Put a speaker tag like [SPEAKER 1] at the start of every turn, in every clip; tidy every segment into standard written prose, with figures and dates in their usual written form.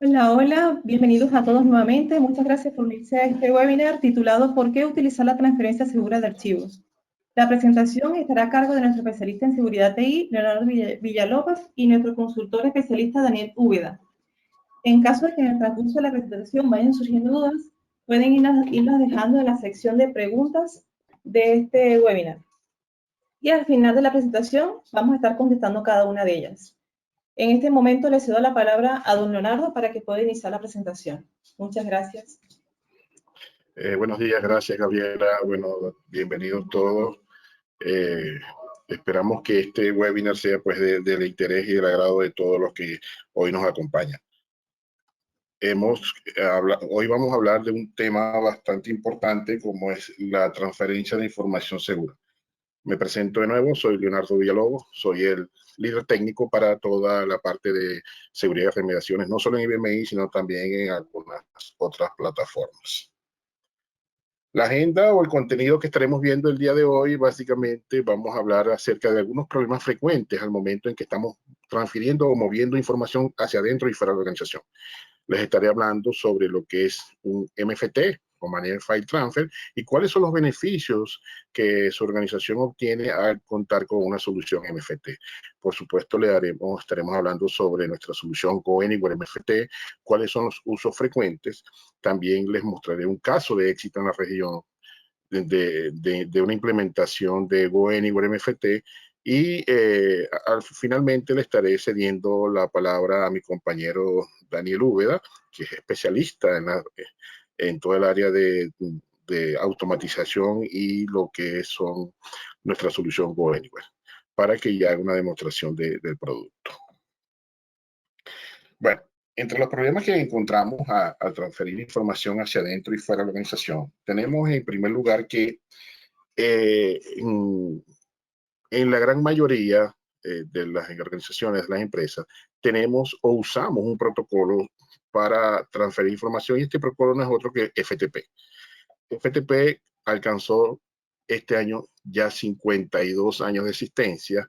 [SPEAKER 1] Hola, hola, bienvenidos a todos nuevamente. Muchas gracias por unirse a este webinar titulado ¿Por qué utilizar la transferencia segura de archivos? La presentación estará a cargo de nuestro especialista en seguridad TI, Leonardo Villalobos, y nuestro consultor especialista, Daniel Úbeda. En caso de que en el transcurso de la presentación vayan surgiendo dudas, pueden irlas dejando en la sección de preguntas de este webinar. Y al final de la presentación vamos a estar contestando cada una de ellas. En este momento le cedo la palabra a don Leonardo para que pueda iniciar la presentación. Muchas gracias.
[SPEAKER 2] Buenos días, gracias Gabriela. Bueno, bienvenidos todos. Esperamos que este webinar sea pues del interés y del agrado de todos los que hoy nos acompañan. Hoy vamos a hablar de un tema bastante importante como es la transferencia de información segura. Me presento de nuevo, soy Leonardo Villalobos, soy el líder técnico para toda la parte de seguridad y remediaciones, no solo en IBMI, sino también en algunas otras plataformas. La agenda o el contenido que estaremos viendo el día de hoy, básicamente vamos a hablar acerca de algunos problemas frecuentes al momento en que estamos transfiriendo o moviendo información hacia adentro y fuera de la organización. Les estaré hablando sobre lo que es un MFT o Managed File Transfer y cuáles son los beneficios que su organización obtiene al contar con una solución MFT. Por supuesto, estaremos hablando sobre nuestra solución Go Anywhere MFT, cuáles son los usos frecuentes. También les mostraré un caso de éxito en la región de una implementación de Go Anywhere MFT y finalmente le estaré cediendo la palabra a mi compañero Daniel Úbeda, que es especialista en todo el área de automatización y lo que son nuestra solución Go Anywhere, para que ya haga una demostración del producto. Bueno, entre los problemas que encontramos al transferir información hacia adentro y fuera de la organización, tenemos en primer lugar que en la gran mayoría de las organizaciones, de las empresas, tenemos o usamos un protocolo para transferir información y este protocolo no es otro que FTP. FTP alcanzó este año ya 52 años de existencia,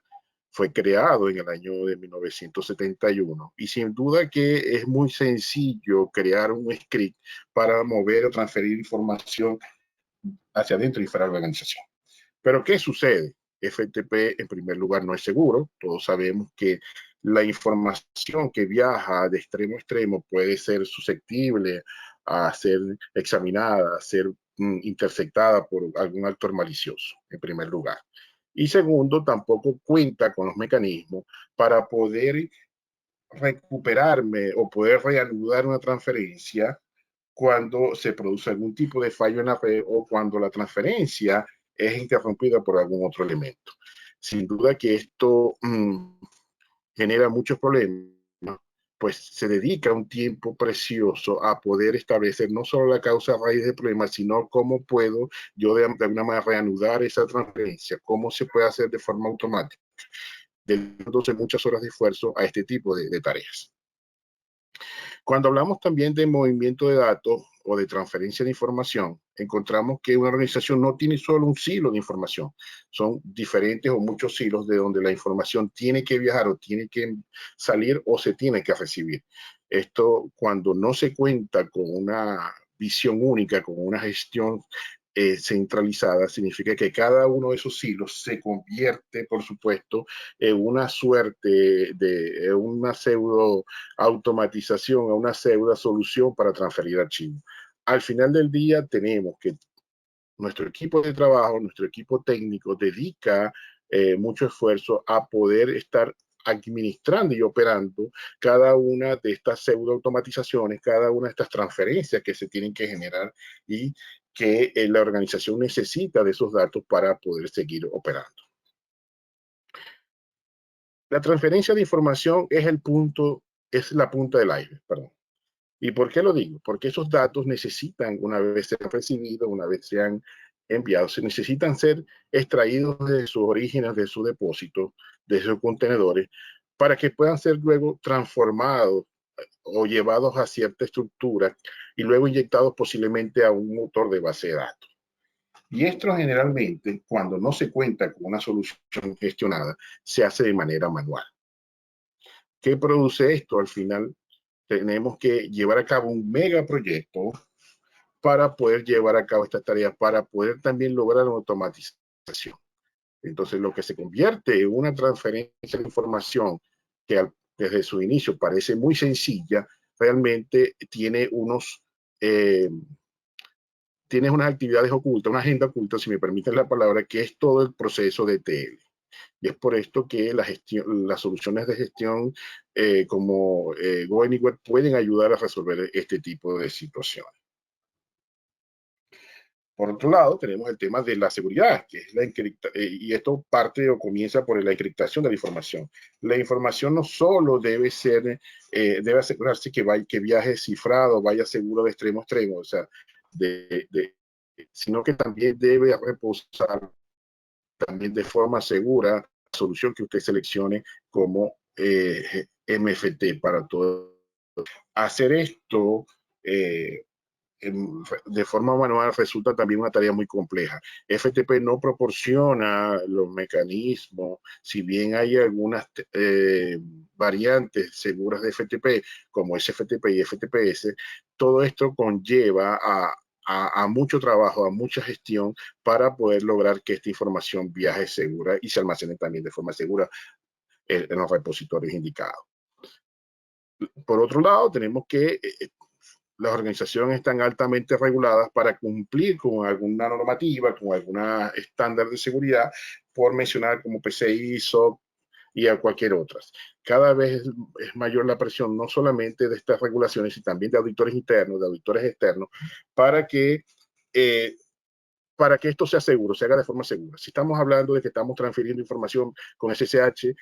[SPEAKER 2] fue creado en el año de 1971 y sin duda que es muy sencillo crear un script para mover o transferir información hacia adentro y fuera de la organización. Pero ¿qué sucede? FTP en primer lugar no es seguro, todos sabemos que la información que viaja de extremo a extremo puede ser susceptible a ser examinada, a ser interceptada por algún actor malicioso, en primer lugar. Y segundo, tampoco cuenta con los mecanismos para poder recuperarme o poder reanudar una transferencia cuando se produce algún tipo de fallo en la red o cuando la transferencia es interrumpida por algún otro elemento. Sin duda que esto genera muchos problemas, pues se dedica un tiempo precioso a poder establecer no solo la causa raíz del problema, sino cómo puedo yo de alguna manera reanudar esa transferencia, cómo se puede hacer de forma automática, dedicándose muchas horas de esfuerzo a este tipo de tareas. Cuando hablamos también de movimiento de datos o de transferencia de información, encontramos que una organización no tiene solo un silo de información, son diferentes o muchos silos de donde la información tiene que viajar o tiene que salir o se tiene que recibir. Esto cuando no se cuenta con una visión única, con una gestión centralizada, significa que cada uno de esos hilos se convierte, por supuesto, en una suerte de una pseudo automatización, a una pseudo solución para transferir archivos. Al final del día tenemos que nuestro equipo de trabajo, nuestro equipo técnico dedica mucho esfuerzo a poder estar administrando y operando cada una de estas pseudo automatizaciones, cada una de estas transferencias que se tienen que generar y que la organización necesita de esos datos para poder seguir operando. La transferencia de información es la punta del iceberg, perdón. ¿Y por qué lo digo? Porque esos datos necesitan, una vez sean recibidos, una vez sean enviados, se necesitan ser extraídos de sus orígenes, de su depósito, de sus contenedores, para que puedan ser luego transformados o llevados a cierta estructura y luego inyectados posiblemente a un motor de base de datos. Y esto generalmente, cuando no se cuenta con una solución gestionada, se hace de manera manual. ¿Qué produce esto? Al final tenemos que llevar a cabo un megaproyecto para poder llevar a cabo esta tarea, para poder también lograr una automatización. Entonces, lo que se convierte en una transferencia de información que desde su inicio parece muy sencilla, realmente tiene tienes unas actividades ocultas, una agenda oculta, si me permiten la palabra, que es todo el proceso de ETL. Y es por esto que las soluciones de gestión como GoAnywhere pueden ayudar a resolver este tipo de situaciones. Por otro lado, tenemos el tema de la seguridad, que es y esto parte o comienza por la encriptación de la información. La información no solo debe asegurarse que viaje cifrado, vaya seguro de extremo a extremo, o sea, sino que también debe reposar también de forma segura la solución que usted seleccione como MFT para todo. Hacer esto de forma manual resulta también una tarea muy compleja. FTP no proporciona los mecanismos, si bien hay algunas variantes seguras de FTP, como SFTP y FTPS, todo esto conlleva a mucho trabajo, a mucha gestión para poder lograr que esta información viaje segura y se almacene también de forma segura en los repositorios indicados. Por otro lado, tenemos que las organizaciones están altamente reguladas para cumplir con alguna normativa, con alguna estándar de seguridad, por mencionar como PCI, SOC y a cualquier otra. Cada vez es mayor la presión, no solamente de estas regulaciones, sino también de auditores internos, de auditores externos, para que esto sea seguro, se haga de forma segura. Si estamos hablando de que estamos transfiriendo información con SSH,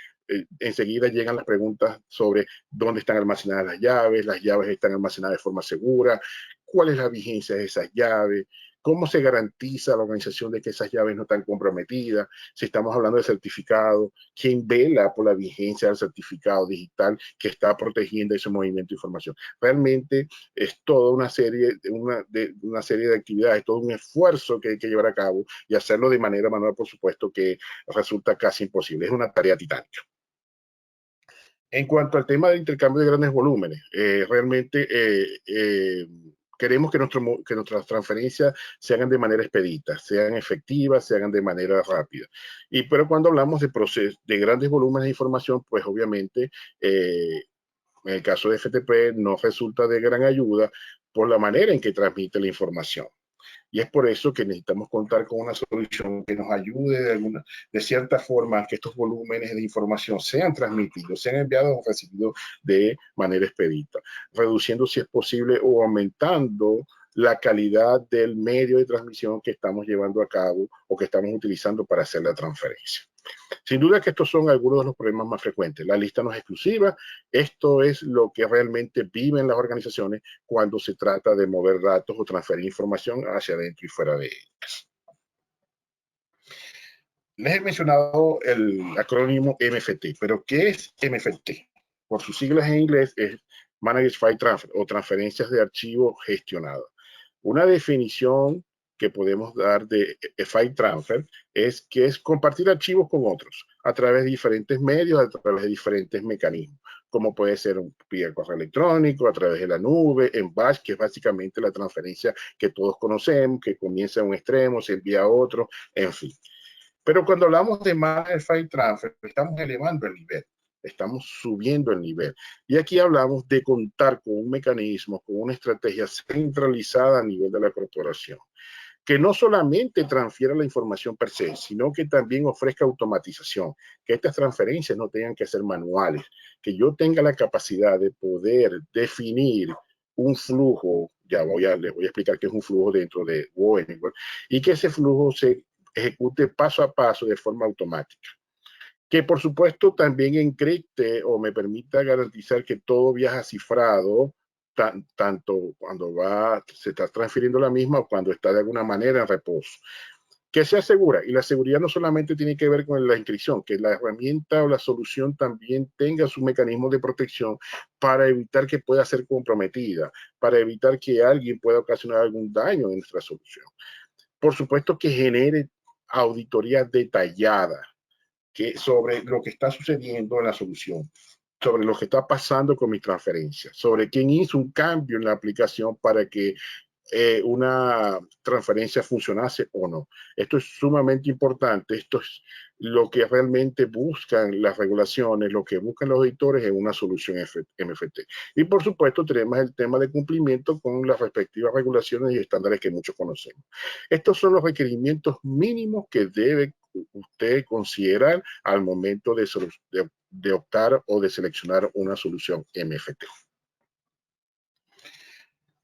[SPEAKER 2] enseguida llegan las preguntas sobre dónde están almacenadas las llaves están almacenadas de forma segura, cuál es la vigencia de esas llaves, cómo se garantiza la organización de que esas llaves no están comprometidas, si estamos hablando de certificado, quién vela por la vigencia del certificado digital que está protegiendo ese movimiento de información. Realmente es toda una serie de actividades, todo un esfuerzo que hay que llevar a cabo y hacerlo de manera manual, por supuesto, que resulta casi imposible. Es una tarea titánica. En cuanto al tema del intercambio de grandes volúmenes, realmente queremos que nuestras transferencias se hagan de manera expedita, sean efectivas, se hagan de manera rápida. Pero cuando hablamos de grandes volúmenes de información, pues obviamente en el caso de FTP no resulta de gran ayuda por la manera en que transmite la información. Y es por eso que necesitamos contar con una solución que nos ayude de cierta forma a que estos volúmenes de información sean transmitidos, sean enviados o recibidos de manera expedita, reduciendo si es posible o aumentando la calidad del medio de transmisión que estamos llevando a cabo o que estamos utilizando para hacer la transferencia. Sin duda que estos son algunos de los problemas más frecuentes. La lista no es exclusiva. Esto es lo que realmente viven las organizaciones cuando se trata de mover datos o transferir información hacia adentro y fuera de ellas. Les he mencionado el acrónimo MFT, pero ¿qué es MFT? Por sus siglas en inglés es Managed File Transfer o transferencias de archivo gestionadas. Una definición que podemos dar de file transfer es que es compartir archivos con otros a través de diferentes medios, a través de diferentes mecanismos, como puede ser vía correo electrónico, a través de la nube, en batch, que es básicamente la transferencia que todos conocemos, que comienza en un extremo, se envía a otro, en fin. Pero cuando hablamos de Managed File Transfer, estamos elevando el nivel. Estamos subiendo el nivel. Y aquí hablamos de contar con un mecanismo, con una estrategia centralizada a nivel de la corporación, que no solamente transfiera la información per se, sino que también ofrezca automatización, que estas transferencias no tengan que ser manuales, que yo tenga la capacidad de poder definir un flujo, les voy a explicar qué es un flujo dentro de GoAnywhere, y que ese flujo se ejecute paso a paso de forma automática. Que por supuesto también encripte o me permita garantizar que todo viaja cifrado, tanto cuando se está transfiriendo la misma o cuando está de alguna manera en reposo. Que sea segura, y la seguridad no solamente tiene que ver con la inscripción, que la herramienta o la solución también tenga su mecanismo de protección para evitar que pueda ser comprometida, para evitar que alguien pueda ocasionar algún daño en nuestra solución. Por supuesto que genere auditoría detallada sobre lo que está sucediendo en la solución. sobre lo que está pasando con mi transferencia, sobre quién hizo un cambio en la aplicación para que una transferencia funcionase o no. Esto es sumamente importante. Esto es lo que realmente buscan las regulaciones, lo que buscan los auditores en una solución MFT. Y por supuesto tenemos el tema de cumplimiento con las respectivas regulaciones y estándares que muchos conocemos. Estos son los requerimientos mínimos que debe usted considerar al momento de optar o de seleccionar una solución MFT.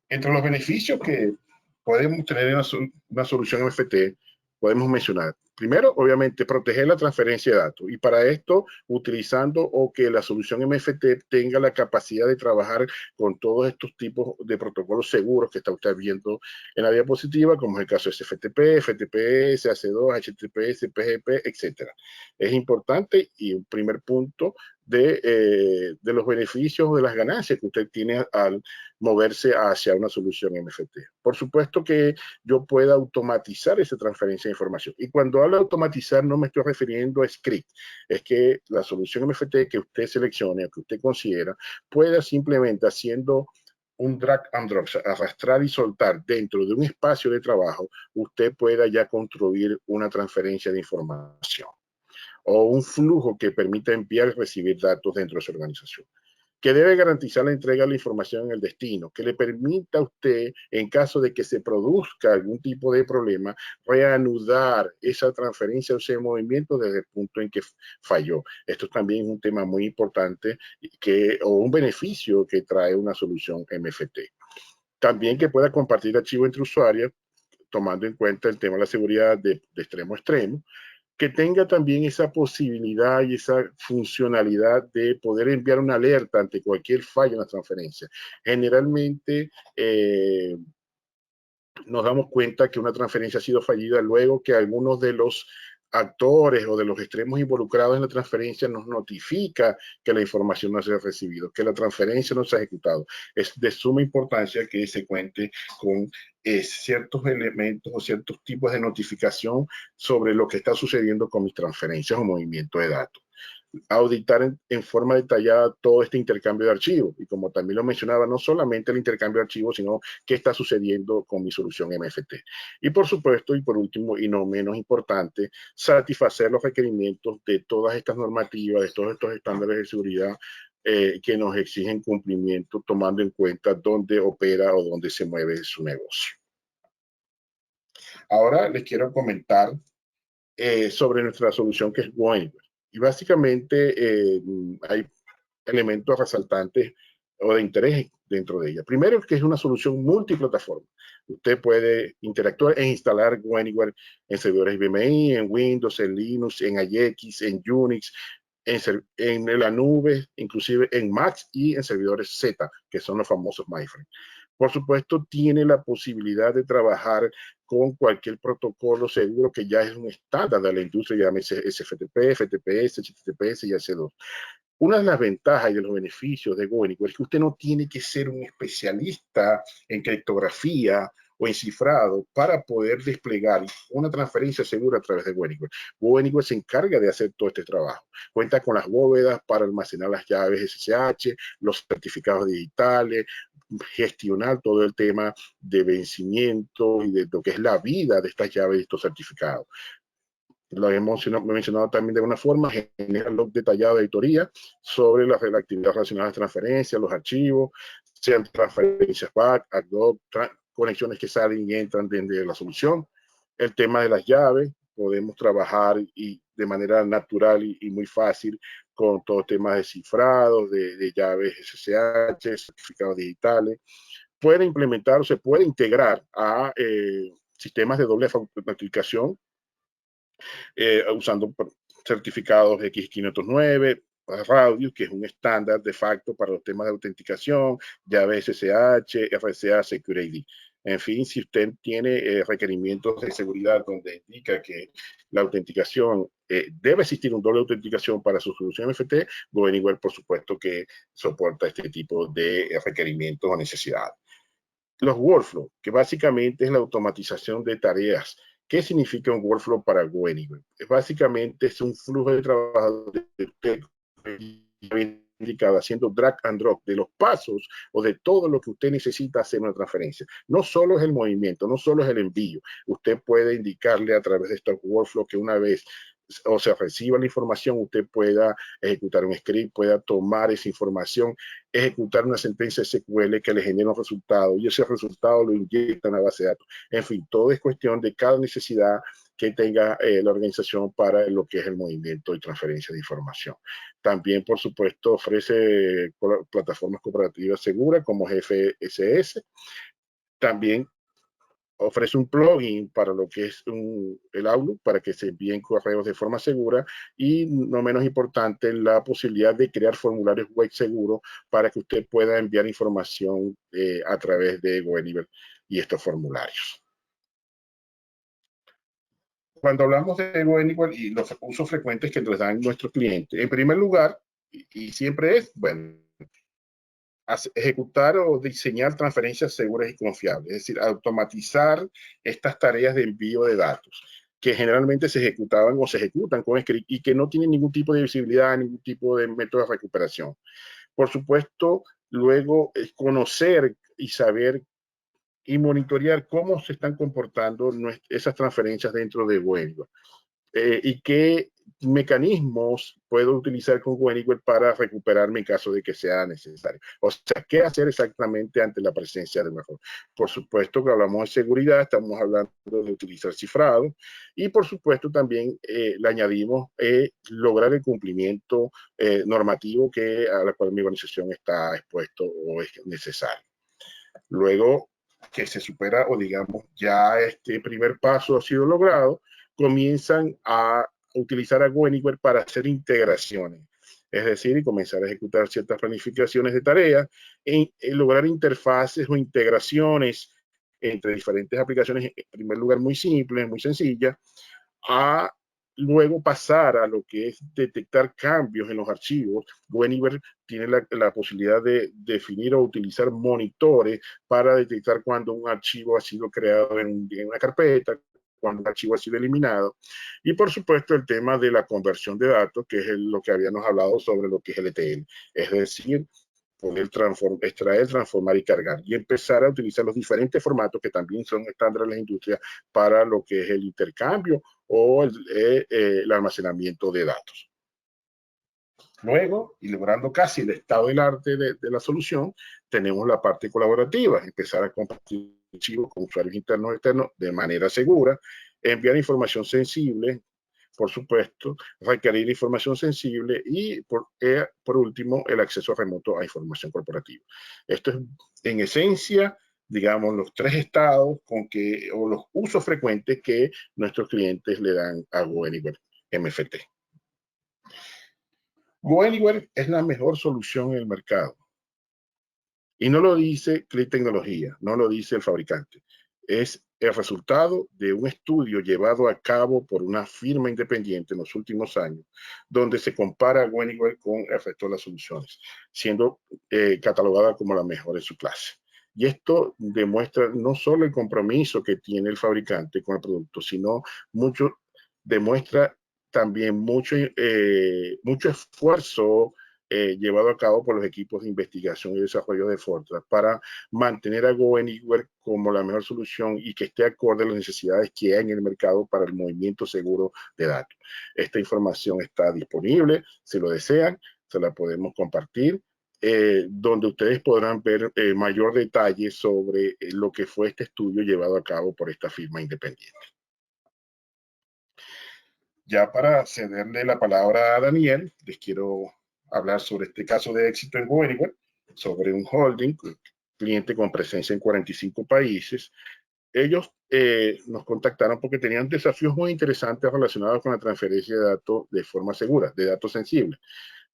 [SPEAKER 2] Entre los beneficios que podemos tener en una solución MFT, podemos mencionar, primero, obviamente, proteger la transferencia de datos. Y para esto, utilizando o que la solución MFT tenga la capacidad de trabajar con todos estos tipos de protocolos seguros que está usted viendo en la diapositiva, como es el caso de SFTP, FTP, SAC2, HTTPS, PGP, etc. Es importante y un primer punto de los beneficios o de las ganancias que usted tiene al moverse hacia una solución MFT. Por supuesto que yo pueda automatizar esa transferencia de información. Y cuando hablo de automatizar no me estoy refiriendo a script, es que la solución MFT que usted seleccione o que usted considera pueda simplemente haciendo un drag and drop, arrastrar y soltar dentro de un espacio de trabajo, usted pueda ya construir una transferencia de información o un flujo que permita enviar y recibir datos dentro de su organización, que debe garantizar la entrega de la información en el destino, que le permita a usted, en caso de que se produzca algún tipo de problema, reanudar esa transferencia o ese movimiento desde el punto en que falló. Esto también es un tema muy importante o un beneficio que trae una solución MFT. También que pueda compartir archivos entre usuarios, tomando en cuenta el tema de la seguridad de extremo a extremo, que tenga también esa posibilidad y esa funcionalidad de poder enviar una alerta ante cualquier fallo en la transferencia. Generalmente nos damos cuenta que una transferencia ha sido fallida luego que algunos de los actores o de los extremos involucrados en la transferencia nos notifica que la información no se ha recibido, que la transferencia no se ha ejecutado. Es de suma importancia que se cuente con ciertos elementos o ciertos tipos de notificación sobre lo que está sucediendo con mis transferencias o movimientos de datos. Auditar en forma detallada todo este intercambio de archivos. Y como también lo mencionaba, no solamente el intercambio de archivos, sino qué está sucediendo con mi solución MFT. Y por supuesto, y por último, y no menos importante, satisfacer los requerimientos de todas estas normativas, de todos estos estándares de seguridad que nos exigen cumplimiento, tomando en cuenta dónde opera o dónde se mueve su negocio. Ahora les quiero comentar sobre nuestra solución que es GoAnywhere. Y básicamente hay elementos resaltantes o de interés dentro de ella. Primero, que es una solución multiplataforma. Usted puede interactuar e instalar GoAnywhere en servidores IBM, en Windows, en Linux, en IX, en Unix, en la nube, inclusive en Mac y en servidores Z, que son los famosos MyFrame. Por supuesto, tiene la posibilidad de trabajar con cualquier protocolo seguro que ya es un estándar de la industria, llámese SFTP, FTPS, HTTPS y AC2. Una de las ventajas y de los beneficios de GoAnywhere es que usted no tiene que ser un especialista en criptografía o en cifrado para poder desplegar una transferencia segura a través de GoAnywhere. GoAnywhere se encarga de hacer todo este trabajo. Cuenta con las bóvedas para almacenar las llaves SSH, los certificados digitales, gestionar todo el tema de vencimiento y de lo que es la vida de estas llaves y estos certificados. Lo hemos mencionado también de alguna forma, genera log detallado de auditoría sobre las actividades relacionadas a transferencias, los archivos, sean transferencias back, add-hoc, conexiones que salen y entran dentro de la solución. El tema de las llaves, podemos trabajar de manera natural y muy fácil con todo el tema de cifrados, de llaves SSH, certificados digitales. Puede implementar o se puede integrar a sistemas de doble autenticación usando certificados X509, Raudius, que es un estándar de facto para los temas de autenticación, llave SSH, RSA, Security. En fin, si usted tiene requerimientos de seguridad donde indica que la autenticación, debe existir un doble autenticación para su solución MFT, GoAnywhere, por supuesto, que soporta este tipo de requerimientos o necesidades. Los workflows, que básicamente es la automatización de tareas. ¿Qué significa un workflow para Goanywhere? Básicamente es un flujo de trabajo de simplificado, haciendo drag and drop de los pasos o de todo lo que usted necesita hacer una transferencia. No solo es el movimiento, no solo es el envío. Usted puede indicarle a través de estos workflows que una vez o se reciba la información, usted pueda ejecutar un script, pueda tomar esa información, ejecutar una sentencia SQL que le genere un resultado y ese resultado lo inyecta en la base de datos. En fin, todo es cuestión de cada necesidad que tenga la organización para lo que es el movimiento y transferencia de información. También, por supuesto, ofrece plataformas cooperativas seguras como GFSS. También ofrece un plugin para lo que es el Outlook, para que se envíen correos de forma segura y, no menos importante, la posibilidad de crear formularios web seguros para que usted pueda enviar información a través de GoAnywhere y estos formularios. Cuando hablamos de GoAnywhere y los usos frecuentes que nos dan nuestros clientes, en primer lugar, y siempre es, bueno, ejecutar o diseñar transferencias seguras y confiables, es decir, automatizar estas tareas de envío de datos que generalmente se ejecutaban o se ejecutan con script y que no tienen ningún tipo de visibilidad, ningún tipo de método de recuperación. Por supuesto, luego conocer y saber y monitorear cómo se están comportando esas transferencias dentro de GoAnywhere. Y qué mecanismos puedo utilizar con GoAnywhere para recuperarme en caso de que sea necesario. O sea, ¿qué hacer exactamente ante la presencia de un error? Por supuesto que hablamos de seguridad, estamos hablando de utilizar cifrado y por supuesto también le añadimos lograr el cumplimiento normativo a la cual mi organización está expuesto o es necesario. Luego que se supera o digamos ya este primer paso ha sido logrado, comienzan a utilizar a GoAnywhere para hacer integraciones, es decir, y comenzar a ejecutar ciertas planificaciones de tareas, en lograr interfaces o integraciones entre diferentes aplicaciones, en primer lugar muy simples, muy sencillas, a luego pasar a lo que es detectar cambios en los archivos. GoAnywhere tiene la posibilidad de definir o utilizar monitores para detectar cuando un archivo ha sido creado en una carpeta, cuando un archivo ha sido eliminado. Y por supuesto el tema de la conversión de datos, que es lo que habíamos hablado sobre lo que es el ETL. Es decir, poder extraer, transformar y cargar y empezar a utilizar los diferentes formatos que también son estándares en la industria para lo que es el intercambio o el almacenamiento de datos. Luego, y logrando casi el estado del arte de la solución, tenemos la parte colaborativa, empezar a compartir archivos con usuarios internos y externos de manera segura, enviar información sensible, por supuesto, requerir información sensible y, por último, el acceso remoto a información corporativa. Esto es, en esencia, digamos, los tres estados o los usos frecuentes que nuestros clientes le dan a GoAnywhere MFT. GoAnywhere es la mejor solución en el mercado. Y no lo dice Click Tecnología, no lo dice el fabricante. Es el resultado de un estudio llevado a cabo por una firma independiente en los últimos años, donde se compara GoAnywhere con el resto de las soluciones, siendo catalogada como la mejor en su clase. Y esto demuestra no solo el compromiso que tiene el fabricante con el producto, sino demuestra también mucho esfuerzo llevado a cabo por los equipos de investigación y desarrollo de Fortran para mantener a GoAnywhere como la mejor solución y que esté acorde a las necesidades que hay en el mercado para el movimiento seguro de datos. Esta información está disponible, si lo desean, se la podemos compartir, donde ustedes podrán ver mayor detalle sobre lo que fue este estudio llevado a cabo por esta firma independiente. Ya para cederle la palabra a Daniel, les quiero hablar sobre este caso de éxito en GoAnywhere, sobre un holding, cliente con presencia en 45 países. Ellos nos contactaron porque tenían desafíos muy interesantes relacionados con la transferencia de datos de forma segura, de datos sensibles.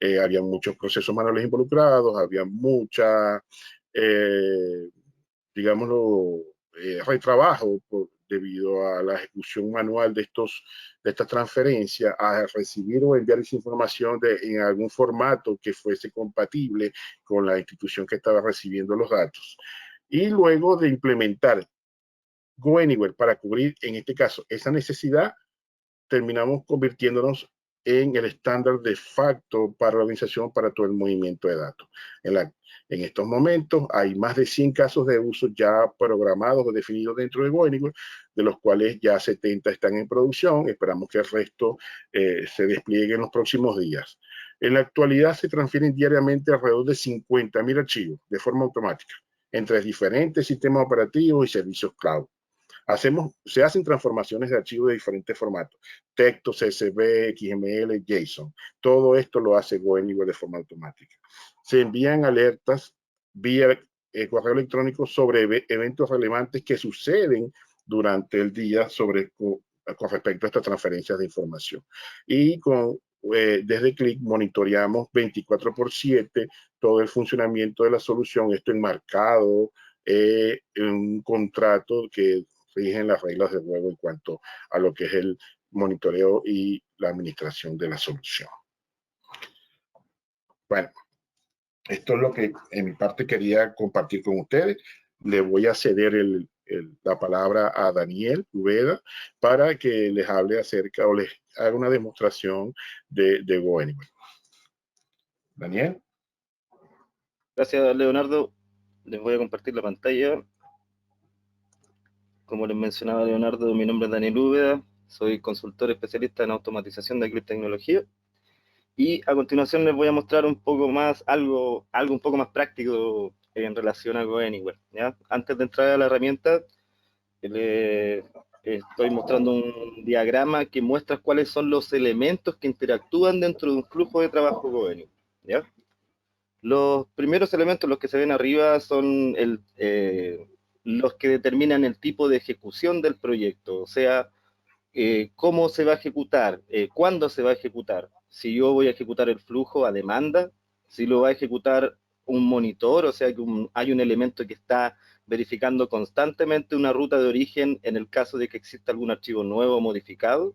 [SPEAKER 2] Había muchos procesos manuales involucrados, había mucha, digámoslo, retrabajo debido a la ejecución manual de estas transferencias, a recibir o enviar esa información en algún formato que fuese compatible con la institución que estaba recibiendo los datos. Y luego de implementar GoAnywhere para cubrir, en este caso, esa necesidad, terminamos convirtiéndonos en el estándar de facto para la organización para todo el movimiento de datos. En estos momentos hay más de 100 casos de uso ya programados o definidos dentro de GoAnywhere, de los cuales ya 70 están en producción. Esperamos que el resto se despliegue en los próximos días. En la actualidad se transfieren diariamente alrededor de 50.000 archivos de forma automática entre diferentes sistemas operativos y servicios cloud. Se hacen transformaciones de archivos de diferentes formatos, texto, CSV, XML, JSON. Todo esto lo hace GoAnywhere de forma automática. Se envían alertas vía correo electrónico sobre eventos relevantes que suceden durante el día con respecto a estas transferencias de información. Y desde Qlik monitoreamos 24/7 todo el funcionamiento de la solución, esto enmarcado en un contrato que rigen las reglas de juego en cuanto a lo que es el monitoreo y la administración de la solución. Bueno, esto es lo que en mi parte quería compartir con ustedes. Le voy a ceder la palabra a Daniel Ubeda para que les hable acerca o les haga una demostración de GoAnywhere. Daniel.
[SPEAKER 3] Gracias, Leonardo. Les voy a compartir la pantalla. Como les mencionaba Leonardo, mi nombre es Daniel Úbeda, soy consultor especialista en automatización de criptecnología. Y a continuación les voy a mostrar un poco más, algo un poco más práctico en relación a GoAnywhere, ¿ya? Antes de entrar a la herramienta, les estoy mostrando un diagrama que muestra cuáles son los elementos que interactúan dentro de un flujo de trabajo GoAnywhere, ¿ya? Los primeros elementos, los que se ven arriba, son los que determinan el tipo de ejecución del proyecto, o sea, cómo se va a ejecutar, cuándo se va a ejecutar, si yo voy a ejecutar el flujo a demanda, si lo va a ejecutar un monitor, o sea que hay un elemento que está verificando constantemente una ruta de origen en el caso de que exista algún archivo nuevo o modificado,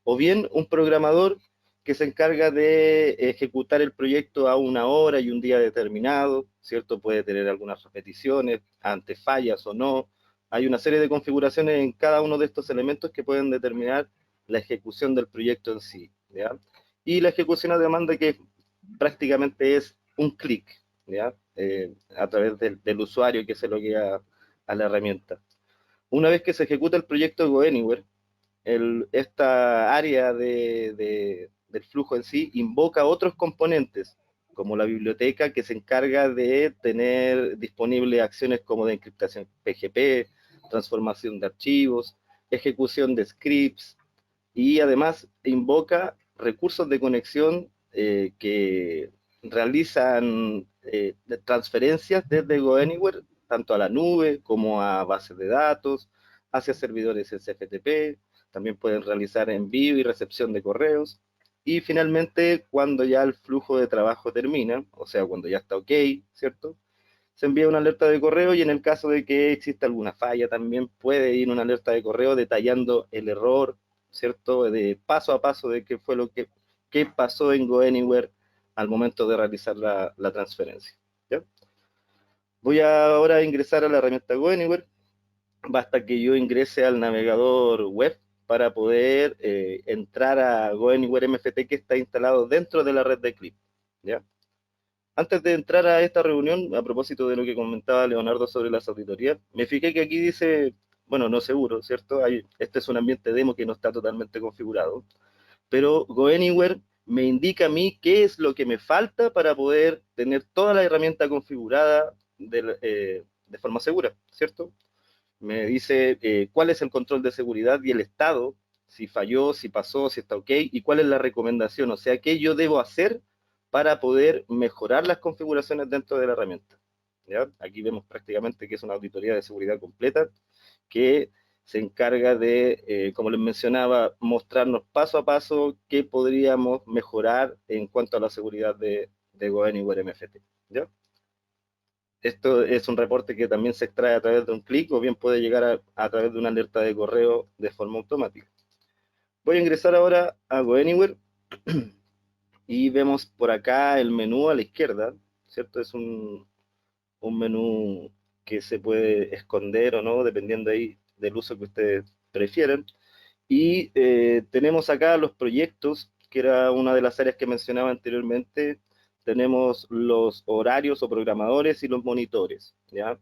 [SPEAKER 3] o bien un programador que se encarga de ejecutar el proyecto a una hora y un día determinado, ¿cierto? Puede tener algunas repeticiones, ante fallas o no. Hay una serie de configuraciones en cada uno de estos elementos que pueden determinar la ejecución del proyecto en sí, ¿ya? Y la ejecución a demanda, que prácticamente es un clic, ¿ya? A través del usuario que se loguea a la herramienta. Una vez que se ejecuta el proyecto GoAnywhere, esta área del flujo en sí invoca otros componentes, como la biblioteca, que se encarga de tener disponibles acciones como de encriptación PGP, transformación de archivos, ejecución de scripts, y además invoca recursos de conexión que realizan transferencias desde GoAnywhere, tanto a la nube como a bases de datos, hacia servidores SFTP, también pueden realizar envío y recepción de correos, y finalmente, cuando ya el flujo de trabajo termina, o sea, cuando ya está ok, ¿cierto?, se envía una alerta de correo, y en el caso de que exista alguna falla también puede ir una alerta de correo detallando el error, ¿cierto?, de paso a paso de qué fue qué pasó en GoAnywhere al momento de realizar la transferencia, ¿ya? Voy ahora a ingresar a la herramienta GoAnywhere. Basta que yo ingrese al navegador web para poder entrar a GoAnywhere MFT, que está instalado dentro de la red de Qlik, ¿ya? Antes de entrar a esta reunión, a propósito de lo que comentaba Leonardo sobre las auditorías, me fijé que aquí dice, bueno, no seguro, ¿cierto? Este es un ambiente demo que no está totalmente configurado, pero GoAnywhere me indica a mí qué es lo que me falta para poder tener toda la herramienta configurada de forma segura, ¿cierto? Me dice cuál es el control de seguridad y el estado, si falló, si pasó, si está ok, y cuál es la recomendación, o sea, qué yo debo hacer para poder mejorar las configuraciones dentro de la herramienta, ¿ya? Aquí vemos prácticamente que es una auditoría de seguridad completa que se encarga de, como les mencionaba, mostrarnos paso a paso qué podríamos mejorar en cuanto a la seguridad de GoAnywhere MFT, ¿ya? Esto es un reporte que también se extrae a través de un clic, o bien puede llegar a través de una alerta de correo de forma automática. Voy a ingresar ahora a GoAnywhere y vemos por acá el menú a la izquierda, ¿cierto? Es un menú que se puede esconder o no, dependiendo ahí del uso que ustedes prefieren. Y tenemos acá los proyectos que era una de las áreas que mencionaba anteriormente, tenemos los horarios o programadores y los monitores, ¿ya?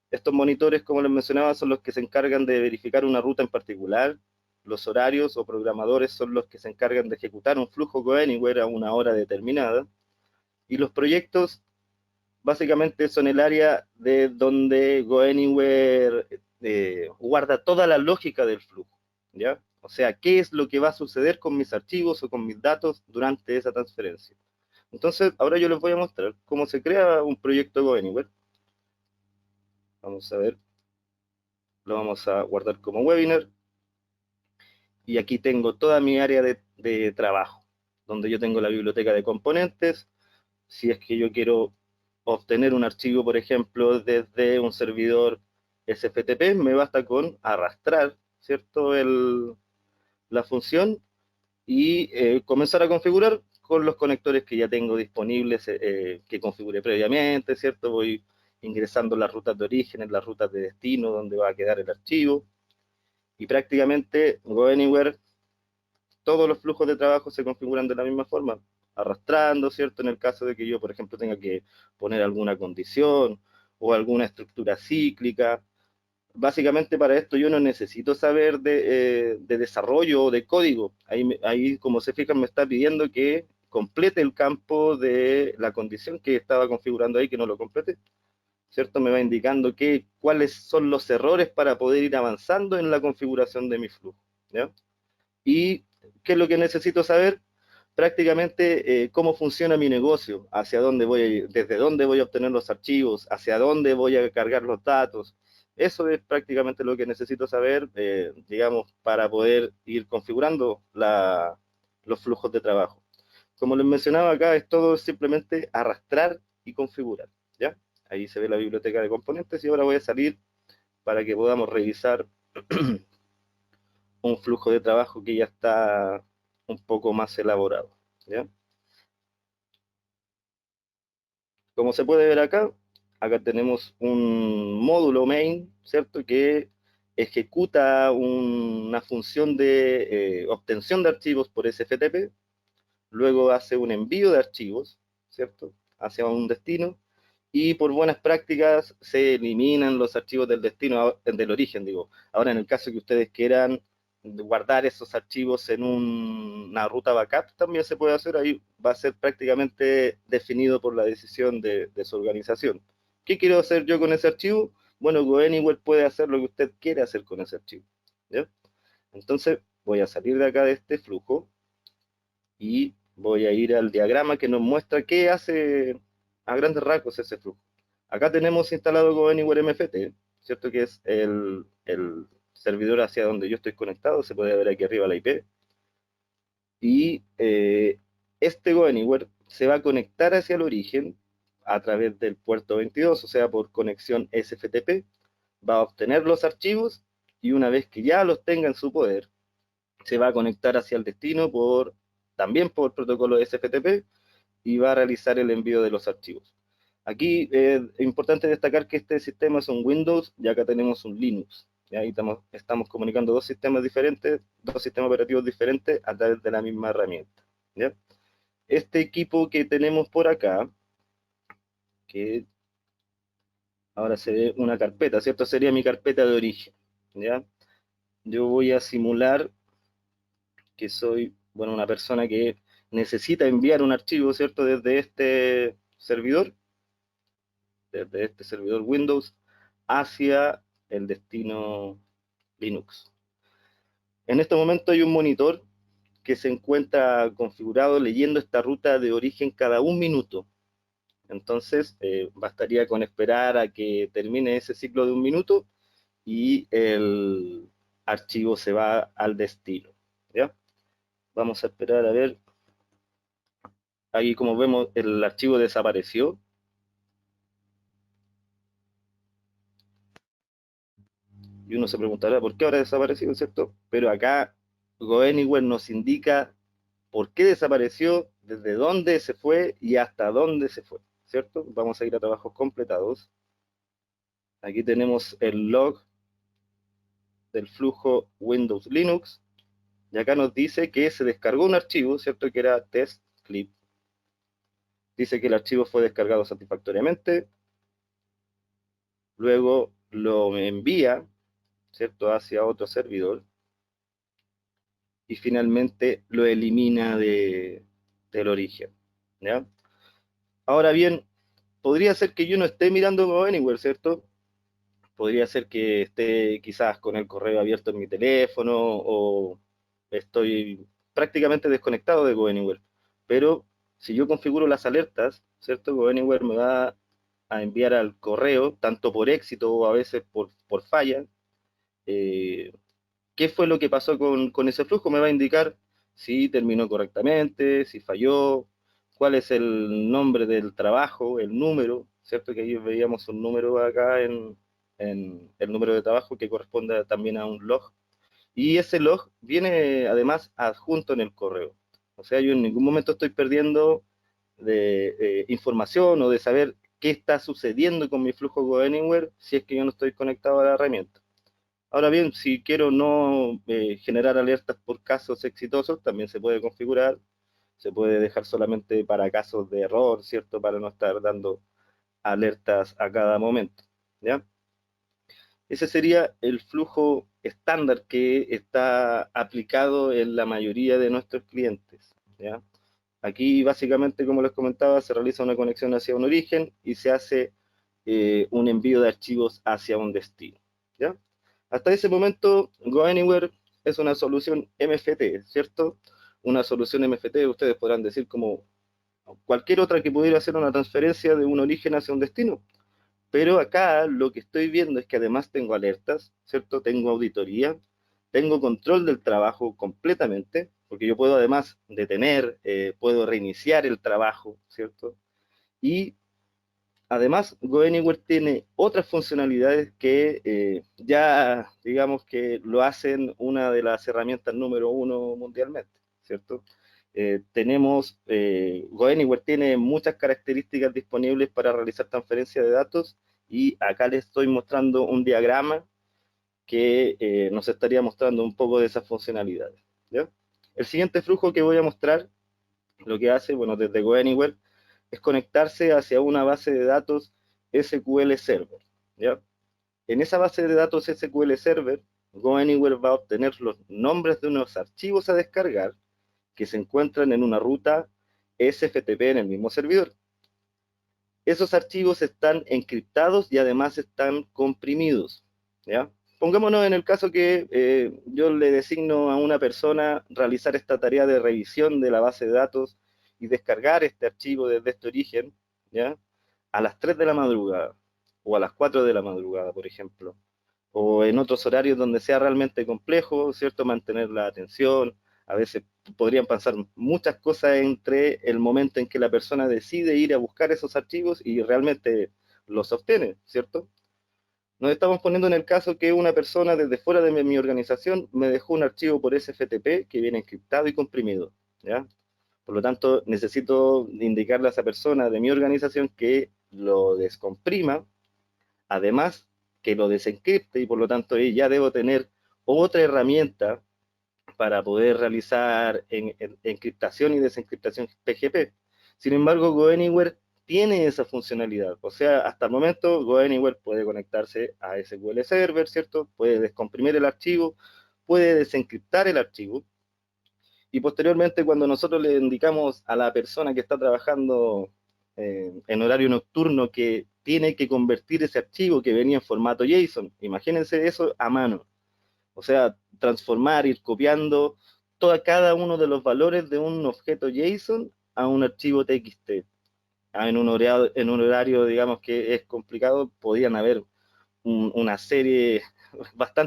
[SPEAKER 3] Estos monitores, como les mencionaba, son los que se encargan de verificar una ruta en particular. Los horarios o programadores son los que se encargan de ejecutar un flujo GoAnywhere a una hora determinada. Y los proyectos, básicamente, son el área de donde GoAnywhere guarda toda la lógica del flujo, ¿ya? O sea, qué es lo que va a suceder con mis archivos o con mis datos durante esa transferencia. Entonces, ahora yo les voy a mostrar cómo se crea un proyecto GoAnywhere. Vamos a ver, lo vamos a guardar como webinar. Y aquí tengo toda mi área de trabajo, donde yo tengo la biblioteca de componentes. Si es que yo quiero obtener un archivo, por ejemplo, desde un servidor SFTP, me basta con arrastrar, ¿cierto?, la función y comenzar a configurar con los conectores que ya tengo disponibles, que configuré previamente, ¿cierto? Voy ingresando las rutas de origen, las rutas de destino, donde va a quedar el archivo. Y prácticamente GoAnywhere, todos los flujos de trabajo se configuran de la misma forma, arrastrando, ¿cierto? En el caso de que yo, por ejemplo, tenga que poner alguna condición o alguna estructura cíclica. Básicamente para esto yo no necesito saber de desarrollo o de código. Ahí, como se fijan, me está pidiendo que complete el campo de la condición que estaba configurando ahí, que no lo complete, ¿cierto? Me va indicando cuáles son los errores para poder ir avanzando en la configuración de mi flujo, ¿ya? Y qué es lo que necesito saber, prácticamente cómo funciona mi negocio, hacia dónde voy, desde dónde voy a obtener los archivos, hacia dónde voy a cargar los datos. Eso es prácticamente lo que necesito saber, digamos, para poder ir configurando los flujos de trabajo. Como les mencionaba acá, es todo simplemente arrastrar y configurar, ¿ya? Ahí se ve la biblioteca de componentes y ahora voy a salir para que podamos revisar un flujo de trabajo que ya está un poco más elaborado, ¿ya? Como se puede ver acá, acá tenemos un módulo main, ¿cierto? Que ejecuta una función de obtención de archivos por SFTP, luego hace un envío de archivos, ¿cierto?, hacia un destino, y por buenas prácticas se eliminan los archivos del destino, del origen, digo. Ahora, en el caso que ustedes quieran guardar esos archivos en una ruta backup, también se puede hacer. Ahí va a ser prácticamente definido por la decisión de su organización. ¿Qué quiero hacer yo con ese archivo? Bueno, GoAnywhere puede hacer lo que usted quiere hacer con ese archivo, ¿ya? Entonces, voy a salir de acá de este flujo y voy a ir al diagrama que nos muestra qué hace a grandes rasgos ese flujo. Acá tenemos instalado GoAnywhere MFT, ¿cierto? Que es el servidor hacia donde yo estoy conectado, se puede ver aquí arriba la IP. Y este GoAnywhere se va a conectar hacia el origen a través del puerto 22, o sea, por conexión SFTP, va a obtener los archivos y una vez que ya los tenga en su poder, se va a conectar hacia el destino también por protocolo SFTP y va a realizar el envío de los archivos. Aquí es importante destacar que este sistema es un Windows y acá tenemos un Linux. Y ahí estamos comunicando dos sistemas diferentes, dos sistemas operativos diferentes a través de la misma herramienta, ¿ya? Este equipo que tenemos por acá, que ahora se ve una carpeta, ¿cierto? Sería mi carpeta de origen, ¿ya? Yo voy a simular que soy, bueno, una persona que necesita enviar un archivo, ¿cierto? Desde este servidor Windows hacia el destino Linux. En este momento hay un monitor que se encuentra configurado leyendo esta ruta de origen cada un minuto. Entonces, bastaría con esperar a que termine ese ciclo de un minuto y el archivo se va al destino, ¿ya? Vamos a esperar a ver. Ahí, como vemos, el archivo desapareció. Y uno se preguntará por qué habrá desaparecido, ¿cierto? Pero acá GoAnywhere nos indica por qué desapareció, desde dónde se fue y hasta dónde se fue, ¿cierto? Vamos a ir a trabajos completados. Aquí tenemos el log del flujo Windows Linux. Y acá nos dice que se descargó un archivo, ¿cierto? Que era test clip. Dice que el archivo fue descargado satisfactoriamente. Luego lo envía, ¿cierto? Hacia otro servidor. Y finalmente lo elimina del origen, ¿ya? Ahora bien, podría ser que yo no esté mirando GoAnywhere, ¿cierto? Podría ser que esté quizás con el correo abierto en mi teléfono o estoy prácticamente desconectado de GoAnywhere. Pero si yo configuro las alertas, ¿cierto? GoAnywhere me va a enviar al correo, tanto por éxito o a veces por falla, eh, qué fue lo que pasó con ese flujo. Me va a indicar si terminó correctamente, si falló, cuál es el nombre del trabajo, el número, ¿cierto? Que ahí veíamos un número acá en el número de trabajo que corresponde también a un log. Y ese log viene además adjunto en el correo. O sea, yo en ningún momento estoy perdiendo de información o de saber qué está sucediendo con mi flujo GoAnywhere si es que yo no estoy conectado a la herramienta. Ahora bien, si quiero no generar alertas por casos exitosos, también se puede configurar, se puede dejar solamente para casos de error, ¿cierto? Para no estar dando alertas a cada momento, ¿ya? Ese sería el flujo estándar que está aplicado en la mayoría de nuestros clientes, ¿ya? Aquí, básicamente, como les comentaba, se realiza una conexión hacia un origen y se hace un envío de archivos hacia un destino, ¿ya? Hasta ese momento, GoAnywhere es una solución MFT, ¿cierto? Una solución MFT, ustedes podrán decir como cualquier otra que pudiera hacer una transferencia de un origen hacia un destino. Pero acá lo que estoy viendo es que además tengo alertas, ¿cierto? Tengo auditoría, tengo control del trabajo completamente, porque yo puedo además detener, puedo reiniciar el trabajo, ¿cierto? Y además GoAnywhere tiene otras funcionalidades que ya, digamos que lo hacen una de las herramientas número uno mundialmente, ¿cierto? GoAnywhere tiene muchas características disponibles para realizar transferencia de datos y acá les estoy mostrando un diagrama que nos estaría mostrando un poco de esas funcionalidades, ¿ya? El siguiente flujo que voy a mostrar, lo que hace, bueno, desde GoAnywhere, es conectarse hacia una base de datos SQL Server, ¿ya? En esa base de datos SQL Server, GoAnywhere va a obtener los nombres de unos archivos a descargar que se encuentran en una ruta SFTP en el mismo servidor. Esos archivos están encriptados y además están comprimidos, ¿ya? Pongámonos en el caso que yo le designo a una persona realizar esta tarea de revisión de la base de datos y descargar este archivo desde este origen, ¿ya? A las 3 de la madrugada o a las 4 de la madrugada, por ejemplo, o en otros horarios donde sea realmente complejo, ¿cierto? Mantener la atención, a veces podrían pasar muchas cosas entre el momento en que la persona decide ir a buscar esos archivos y realmente los obtiene, ¿cierto? Nos estamos poniendo en el caso que una persona desde fuera de mi organización me dejó un archivo por SFTP que viene encriptado y comprimido, ¿ya? Por lo tanto, necesito indicarle a esa persona de mi organización que lo descomprima, además que lo desencripte, y por lo tanto ya debo tener otra herramienta para poder realizar encriptación y desencriptación PGP. Sin embargo, GoAnywhere tiene esa funcionalidad. O sea, hasta el momento GoAnywhere puede conectarse a SQL Server, ¿cierto? Puede descomprimir el archivo, puede desencriptar el archivo, y posteriormente cuando nosotros le indicamos a la persona que está trabajando en horario nocturno que tiene que convertir ese archivo que venía en formato JSON, imagínense eso a mano. O sea, transformar, ir copiando cada uno de los valores de un objeto JSON a un archivo TXT. En un horario, digamos, que es complicado, podían haber una serie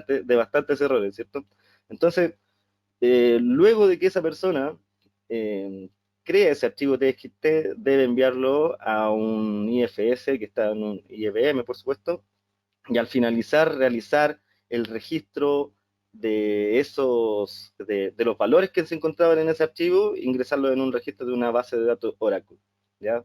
[SPEAKER 3] de bastantes errores, ¿cierto? Entonces, luego de que esa persona eh, crea ese archivo TXT, debe enviarlo a un IFS que está en un IBM, por supuesto, y al finalizar realizar el registro de los valores que se encontraban en ese archivo, ingresarlo en un registro de una base de datos Oracle, ¿ya?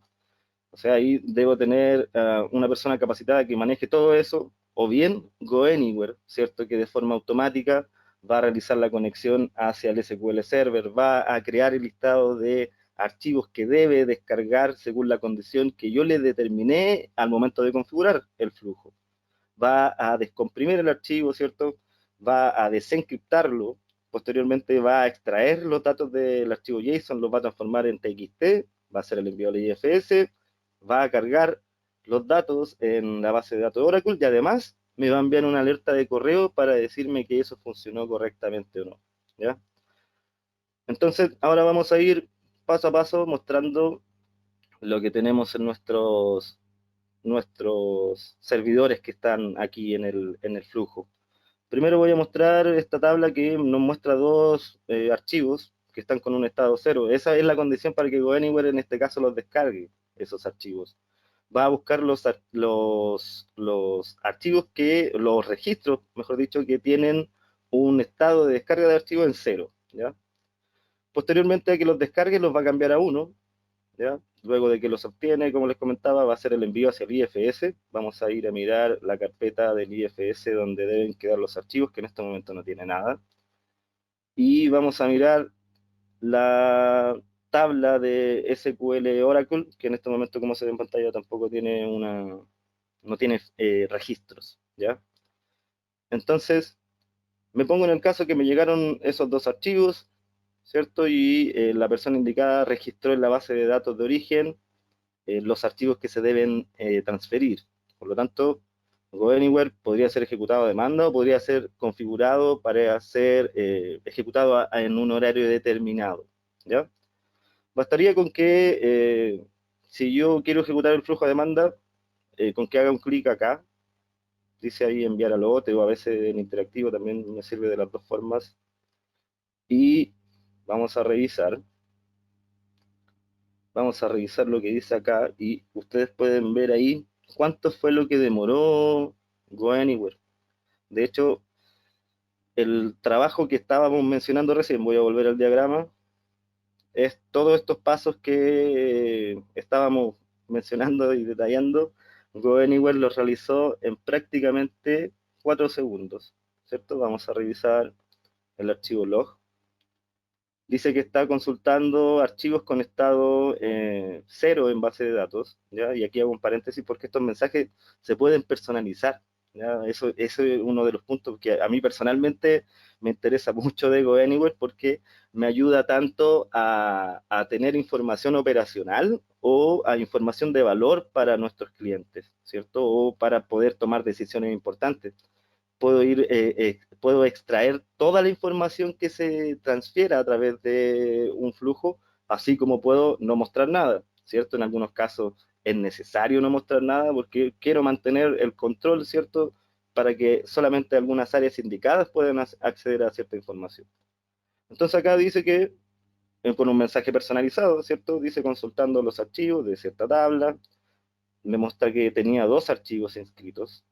[SPEAKER 3] O sea, ahí debo tener una persona capacitada que maneje todo eso, o bien GoAnywhere, ¿cierto? Que de forma automática va a realizar la conexión hacia el SQL Server, va a crear el listado de archivos que debe descargar según la condición que yo le determiné al momento de configurar el flujo. Va a descomprimir el archivo, ¿cierto? Va a desencriptarlo, posteriormente va a extraer los datos del archivo JSON, los va a transformar en TXT, va a hacer el envío al IFS, va a cargar los datos en la base de datos de Oracle y además me va a enviar una alerta de correo para decirme que eso funcionó correctamente o no, ¿ya? Entonces, ahora vamos a ir paso a paso mostrando lo que tenemos en nuestros servidores que están aquí en el flujo. Primero voy a mostrar esta tabla que nos muestra dos archivos que están con un estado 0. Esa es la condición para que GoAnywhere en este caso los descargue, esos archivos. Va a buscar los archivos los registros, mejor dicho, que tienen un estado de descarga de archivos en 0, ¿ya? Posteriormente a que los descargue, los va a cambiar a 1, ¿ya? Luego de que los obtiene, como les comentaba, va a hacer el envío hacia el IFS. Vamos a ir a mirar la carpeta del IFS donde deben quedar los archivos, que en este momento no tiene nada. Y vamos a mirar la tabla de SQL Oracle, que en este momento, como se ve en pantalla, tampoco tiene no tiene registros, ¿ya? Entonces, me pongo en el caso que me llegaron esos dos archivos, ¿cierto? Y la persona indicada registró en la base de datos de origen los archivos que se deben transferir. Por lo tanto, GoAnywhere podría ser ejecutado a demanda o podría ser configurado para ser ejecutado en un horario determinado, ¿ya? Bastaría con que, si yo quiero ejecutar el flujo a demanda, con que haga un clic acá, dice ahí enviar a lote, o a veces en interactivo también me sirve de las dos formas, y vamos a revisar lo que dice acá, y ustedes pueden ver ahí cuánto fue lo que demoró GoAnywhere. De hecho, el trabajo que estábamos mencionando recién, voy a volver al diagrama, es todos estos pasos que estábamos mencionando y detallando. GoAnywhere los realizó en prácticamente 4 segundos, ¿cierto? Vamos a revisar el archivo log. Dice que está consultando archivos con estado 0 en base de datos, ¿ya? Y aquí hago un paréntesis porque estos mensajes se pueden personalizar, ¿ya? Eso es uno de los puntos que a mí personalmente me interesa mucho de GoAnywhere porque me ayuda tanto a tener información operacional o a información de valor para nuestros clientes, ¿cierto? O para poder tomar decisiones importantes. Puedo extraer toda la información que se transfiera a través de un flujo, así como puedo no mostrar nada, ¿cierto? En algunos casos es necesario no mostrar nada porque quiero mantener el control, ¿cierto? Para que solamente algunas áreas indicadas puedan acceder a cierta información. Entonces acá dice que con un mensaje personalizado, ¿cierto? Dice consultando los archivos de cierta tabla, me muestra que tenía 2 archivos inscritos,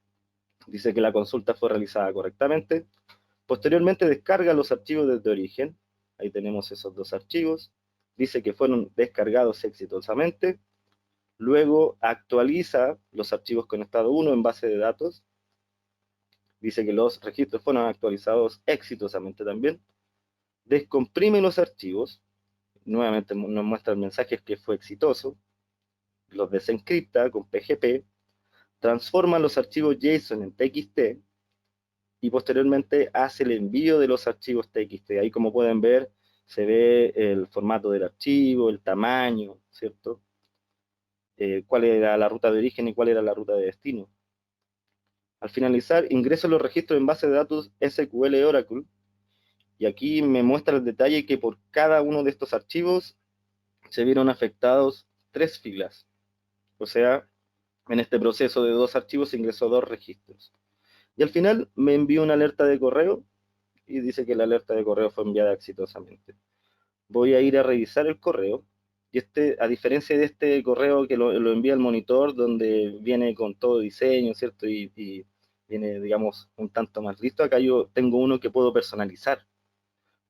[SPEAKER 3] dice que la consulta fue realizada correctamente. Posteriormente descarga los archivos desde origen. Ahí tenemos esos 2 archivos. Dice que fueron descargados exitosamente. Luego actualiza los archivos con estado 1 en base de datos. Dice que los registros fueron actualizados exitosamente también. Descomprime los archivos. Nuevamente nos muestra el mensaje que fue exitoso. Los desencripta con PGP. Transforma los archivos JSON en TXT. Y posteriormente hace el envío de los archivos TXT. Ahí, como pueden ver, se ve el formato del archivo, el tamaño, ¿cierto? Cuál era la ruta de origen y cuál era la ruta de destino. Al finalizar, ingreso los registros en base de datos SQL Oracle, y aquí me muestra el detalle que por cada uno de estos archivos se vieron afectados 3 filas. O sea, en este proceso de 2 archivos se ingresó 2 registros. Y al final me envió una alerta de correo y dice que la alerta de correo fue enviada exitosamente. Voy a ir a revisar el correo, y a diferencia de este correo que lo envía el monitor, donde viene con todo diseño, ¿cierto? Y viene, digamos, un tanto más listo, acá yo tengo uno que puedo personalizar.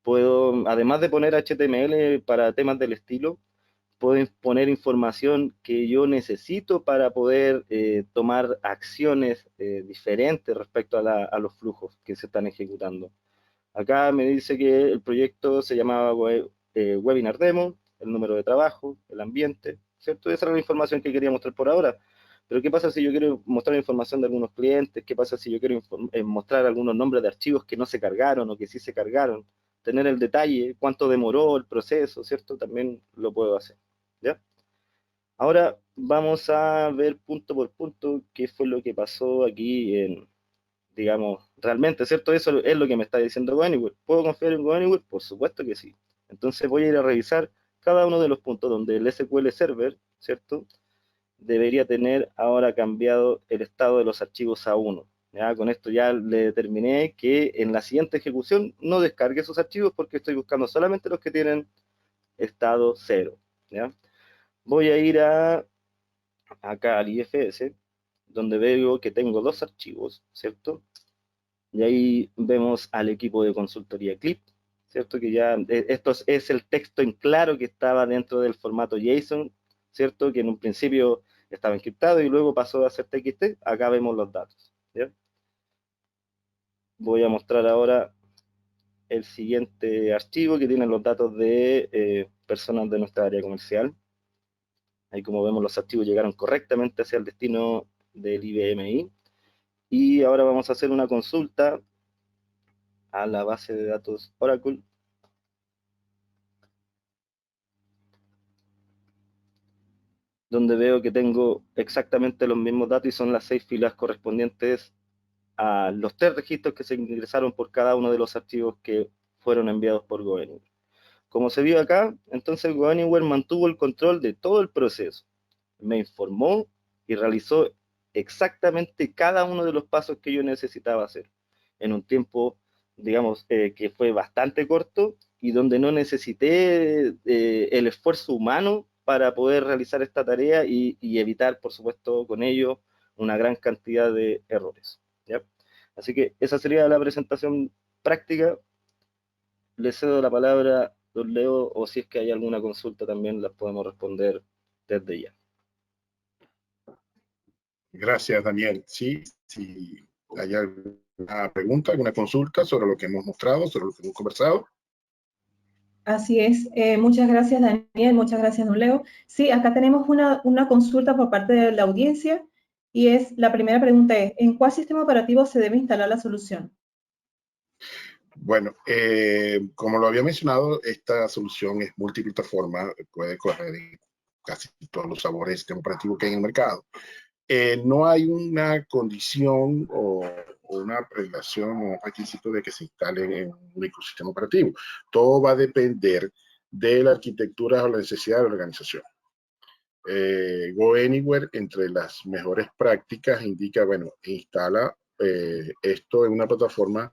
[SPEAKER 3] Puedo, además de poner HTML para temas del estilo, puedo poner información que yo necesito para poder tomar acciones diferentes respecto a los flujos que se están ejecutando. Acá me dice que el proyecto se llamaba Webinar Demo, el número de trabajo, el ambiente, ¿cierto? Esa era la información que quería mostrar por ahora. Pero ¿qué pasa si yo quiero mostrar información de algunos clientes? ¿Qué pasa si yo quiero mostrar algunos nombres de archivos que no se cargaron o que sí se cargaron? Tener el detalle, cuánto demoró el proceso, ¿cierto? También lo puedo hacer, ¿ya? Ahora vamos a ver punto por punto qué fue lo que pasó aquí en, digamos, realmente, ¿cierto? Eso es lo que me está diciendo GoAnywhere. ¿Puedo confiar en GoAnywhere? Por supuesto que sí. Entonces voy a ir a revisar cada uno de los puntos donde el SQL Server, ¿cierto? Debería tener ahora cambiado el estado de los archivos a 1. ¿Ya? Con esto ya le determiné que en la siguiente ejecución no descargue esos archivos porque estoy buscando solamente los que tienen estado 0. ¿Ya? Voy a ir acá al IFS, donde veo que tengo dos archivos, ¿cierto? Y ahí vemos al equipo de consultoría Clip, ¿cierto? Que ya, esto es el texto en claro que estaba dentro del formato JSON, ¿cierto? Que en un principio estaba encriptado y luego pasó a ser TXT. Acá vemos los datos, ¿ya? Voy a mostrar ahora el siguiente archivo que tiene los datos de personas de nuestra área comercial. Ahí como vemos los archivos llegaron correctamente hacia el destino del IBMI. Y ahora vamos a hacer una consulta a la base de datos Oracle, donde veo que tengo exactamente los mismos datos y son las 6 filas correspondientes a los 3 registros que se ingresaron por cada uno de los archivos que fueron enviados por GoAnywhere. Como se vio acá, entonces GoAnywhere mantuvo el control de todo el proceso, me informó y realizó exactamente cada uno de los pasos que yo necesitaba hacer, en un tiempo, digamos, que fue bastante corto y donde no necesité el esfuerzo humano para poder realizar esta tarea y evitar, por supuesto, con ello una gran cantidad de errores, ¿ya? Así que esa sería la presentación práctica. Le cedo la palabra a don Leo, o si es que hay alguna consulta también las podemos responder desde ya.
[SPEAKER 2] Gracias, Daniel. Sí, si hay alguna pregunta, alguna consulta sobre lo que hemos mostrado, sobre lo que hemos conversado.
[SPEAKER 1] Así es. Muchas gracias, Daniel. Muchas gracias, don Leo. Sí, acá tenemos una consulta por parte de la audiencia y la primera pregunta es, ¿en cuál sistema operativo se debe instalar la solución?
[SPEAKER 2] Bueno, como lo había mencionado, esta solución es multiplataforma, puede correr en casi todos los sabores de sistema operativo que hay en el mercado. No hay una condición o una relación o un requisito de que se instale en un ecosistema operativo. Todo va a depender de la arquitectura o la necesidad de la organización. GoAnywhere, entre las mejores prácticas, indica, bueno, instala esto en una plataforma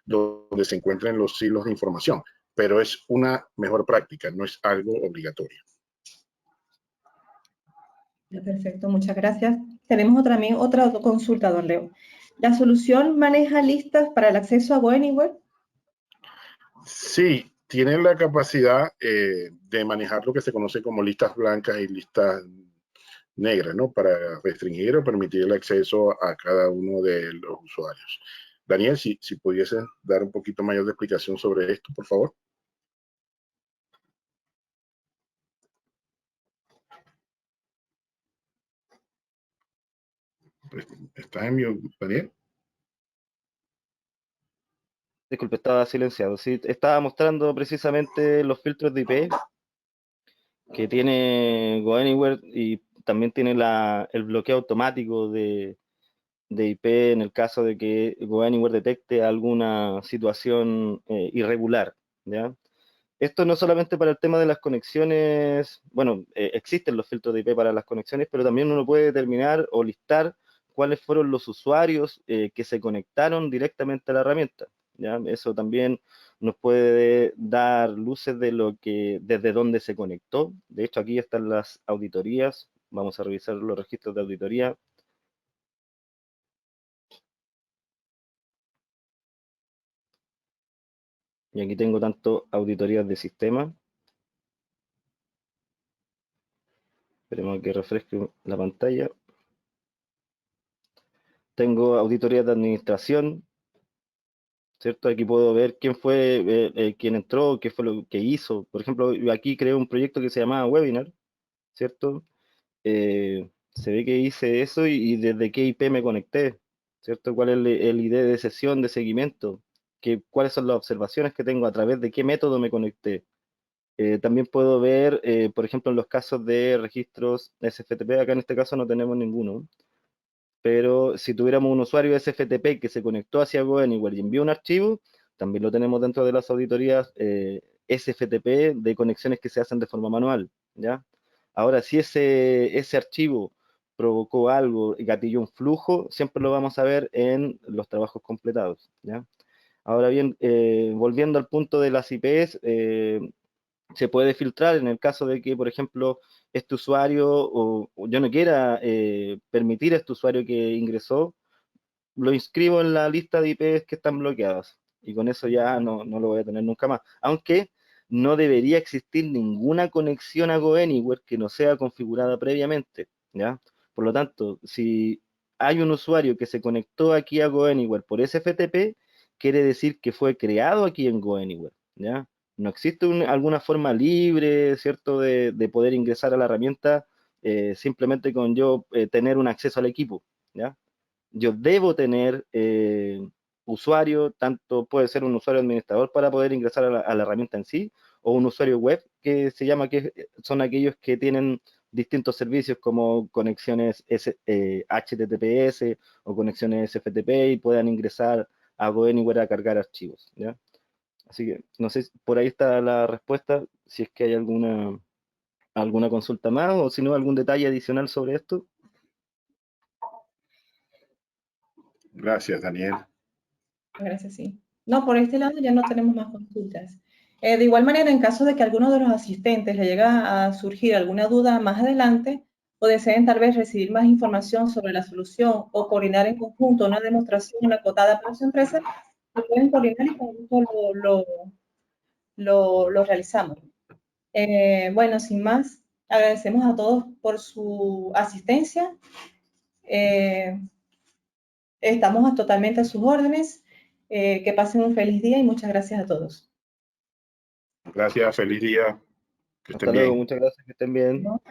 [SPEAKER 2] donde se encuentren los silos de información, pero es una mejor práctica, no es algo obligatorio.
[SPEAKER 1] Perfecto, muchas gracias. Tenemos también otra consulta, don Leo. ¿La solución maneja listas para el acceso a GoAnywhere?
[SPEAKER 2] Sí, tienen la capacidad de manejar lo que se conoce como listas blancas y listas negras, ¿no? Para restringir o permitir el acceso a cada uno de los usuarios. Daniel, si pudiesen dar un poquito mayor de explicación sobre esto, por favor. ¿Estás en mute, Daniel?
[SPEAKER 3] Disculpe, estaba silenciado. Sí, estaba mostrando precisamente los filtros de IP que tiene GoAnywhere y también tiene el bloqueo automático de IP en el caso de que GoAnywhere detecte alguna situación irregular, ¿ya? Esto no solamente para el tema de las conexiones, bueno, existen los filtros de IP para las conexiones, pero también uno puede determinar o listar cuáles fueron los usuarios que se conectaron directamente a la herramienta, ¿ya? Eso también nos puede dar luces de desde dónde se conectó. De hecho, aquí están las auditorías. Vamos a revisar los registros de auditoría. Y aquí tengo tanto auditorías de sistema. Esperemos que refresque la pantalla. Tengo auditorías de administración, ¿cierto? Aquí puedo ver quién fue quien entró, qué fue lo que hizo. Por ejemplo, yo aquí creé un proyecto que se llamaba Webinar, ¿cierto? Se ve que hice eso y desde qué IP me conecté, ¿cierto? ¿Cuál es el ID de sesión de seguimiento? ¿Cuáles son las observaciones que tengo? ¿A través de qué método me conecté? También puedo ver, por ejemplo, en los casos de registros SFTP, acá en este caso no tenemos ninguno, pero si tuviéramos un usuario SFTP que se conectó hacia GoAnywhere y envió un archivo, también lo tenemos dentro de las auditorías SFTP de conexiones que se hacen de forma manual, ¿ya? Ahora, si ese archivo provocó algo y gatilló un flujo, siempre lo vamos a ver en los trabajos completados, ¿ya? Ahora bien, volviendo al punto de las IPs, se puede filtrar en el caso de que, por ejemplo, este usuario o yo no quiera permitir a este usuario que ingresó, lo inscribo en la lista de IPs que están bloqueadas y con eso ya no lo voy a tener nunca más. Aunque no debería existir ninguna conexión a GoAnywhere que no sea configurada previamente, ¿ya? Por lo tanto, si hay un usuario que se conectó aquí a GoAnywhere por SFTP, quiere decir que fue creado aquí en GoAnywhere, ¿ya? No existe alguna forma libre, ¿cierto?, de poder ingresar a la herramienta simplemente con yo tener un acceso al equipo, ¿ya? Yo debo tener usuario, tanto puede ser un usuario administrador para poder ingresar a la herramienta en sí, o un usuario web que se llama, que son aquellos que tienen distintos servicios como conexiones HTTPS o conexiones SFTP y puedan ingresar a GoAnywhere a cargar archivos, ¿ya? Así que no sé, por ahí está la respuesta, si es que hay alguna consulta más o si no algún detalle adicional sobre esto.
[SPEAKER 2] Gracias, Daniel.
[SPEAKER 1] Gracias, sí. No, por este lado ya no tenemos más consultas. De igual manera, en caso de que alguno de los asistentes le llegue a surgir alguna duda más adelante o deseen tal vez recibir más información sobre la solución o coordinar en conjunto una demostración acotada para su empresa, lo pueden coordinar y con gusto lo realizamos. Bueno, sin más, agradecemos a todos por su asistencia. Estamos totalmente a sus órdenes. Que pasen un feliz día y muchas gracias a todos.
[SPEAKER 2] Gracias, feliz día. Que estén
[SPEAKER 3] Hasta luego,
[SPEAKER 2] bien.
[SPEAKER 3] muchas gracias, que estén bien.
[SPEAKER 1] ¿No?